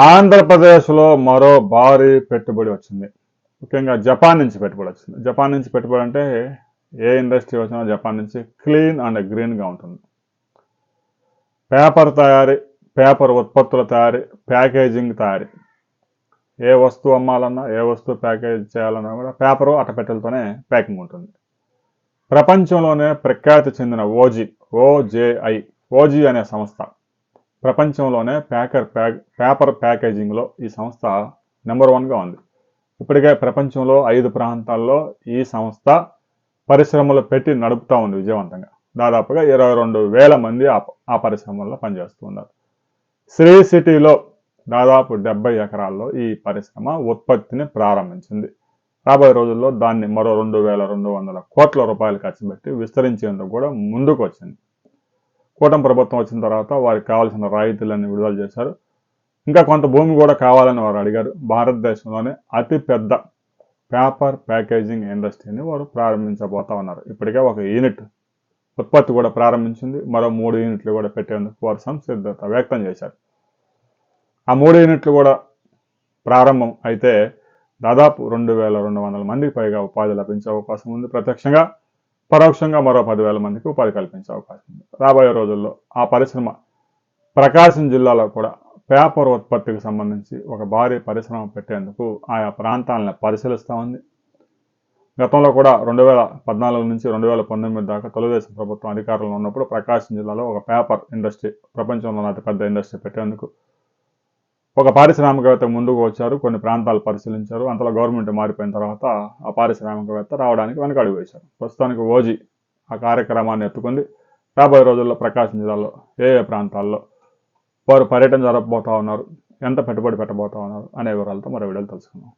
ఆంధ్రప్రదేశ్లో మరో భారీ పెట్టుబడి వచ్చింది. ముఖ్యంగా జపాన్ నుంచి పెట్టుబడి వచ్చింది. జపాన్ నుంచి పెట్టుబడి అంటే ఏ ఇండస్ట్రీ వచ్చినా జపాన్ నుంచి క్లీన్ అండ్ గ్రీన్గా ఉంటుంది. పేపర్ తయారీ, పేపర్ ఉత్పత్తుల తయారీ, ప్యాకేజింగ్ తయారీ. ఏ వస్తువు అమ్మాలన్నా, ఏ వస్తువు ప్యాకేజ్ చేయాలన్నా కూడా పేపరు అట్టపెట్టెలతోనే ప్యాకింగ్ ఉంటుంది. ప్రపంచంలోనే ప్రఖ్యాతి చెందిన ఓజీ అనే సంస్థ ప్రపంచంలోనే పేపర్ ప్యాకేజింగ్లో ఈ సంస్థ నెంబర్ 1గా ఉంది. ఇప్పటికే ప్రపంచంలో 5 ప్రాంతాల్లో ఈ సంస్థ పరిశ్రమలు పెట్టి నడుపుతూ ఉంది విజయవంతంగా. దాదాపుగా 22,000 మంది ఆ పరిశ్రమల్లో పనిచేస్తూ ఉన్నారు. శ్రీ సిటీలో దాదాపు 70 ఎకరాల్లో ఈ పరిశ్రమ ఉత్పత్తిని ప్రారంభించింది. రాబోయే రోజుల్లో దాన్ని మరో 2,200 కోట్ల రూపాయలు ఖర్చు పెట్టి విస్తరించేందుకు కూడా ముందుకు వచ్చింది. కూటమి ప్రభుత్వం వచ్చిన తర్వాత వారికి కావాల్సిన రాయితీలన్నీ విడుదల చేశారు. ఇంకా కొంత భూమి కూడా కావాలని వారు అడిగారు. భారతదేశంలోనే అతిపెద్ద పేపర్ ప్యాకేజింగ్ ఇండస్ట్రీని వారు ప్రారంభించబోతా ఉన్నారు. ఇప్పటికే ఒక యూనిట్ ఉత్పత్తి కూడా ప్రారంభించింది. మరో 3 యూనిట్లు కూడా పెట్టేందుకు వారు సంసిద్ధత వ్యక్తం చేశారు. ఆ 3 యూనిట్లు కూడా ప్రారంభం అయితే దాదాపు 2,200 మందికి పైగా ఉపాధి లభించే అవకాశం ఉంది. ప్రత్యక్షంగా పరోక్షంగా మరో 10,000 మందికి ఉపాధి కల్పించే అవకాశం ఉంది. రాబోయే రోజుల్లో ఆ పరిశ్రమ ప్రకాశం జిల్లాలో కూడా పేపర్ ఉత్పత్తికి సంబంధించి ఒక భారీ పరిశ్రమ పెట్టేందుకు ఆయా ప్రాంతాలను పరిశీలిస్తూ ఉంది. గతంలో కూడా 2014 నుంచి 2019 దాకా తెలుగుదేశం ప్రభుత్వం అధికారంలో ఉన్నప్పుడు ప్రకాశం జిల్లాలో ఒక పేపర్ ఇండస్ట్రీ, ప్రపంచంలోని అతిపెద్ద ఇండస్ట్రీ పెట్టేందుకు ఒక పారిశ్రామికవేత్త ముందుకు వచ్చారు. కొన్ని ప్రాంతాలు పరిశీలించారు. అంతలో గవర్నమెంట్ మారిపోయిన తర్వాత ఆ పారిశ్రామికవేత్త రావడానికి వెనక అడుగు వేశారు. ప్రస్తుతానికి ఓజీ ఆ కార్యక్రమాన్ని ఎత్తుకుంది. రాబోయే రోజుల్లో ప్రకాశం జిల్లాలో ఏ ప్రాంతాల్లో వారు పర్యటన జరపబోతా ఉన్నారు, ఎంత పెట్టుబడి పెట్టబోతా ఉన్నారు అనే వివరాలతో మరో వీడియోలు తెలుసుకుందాం.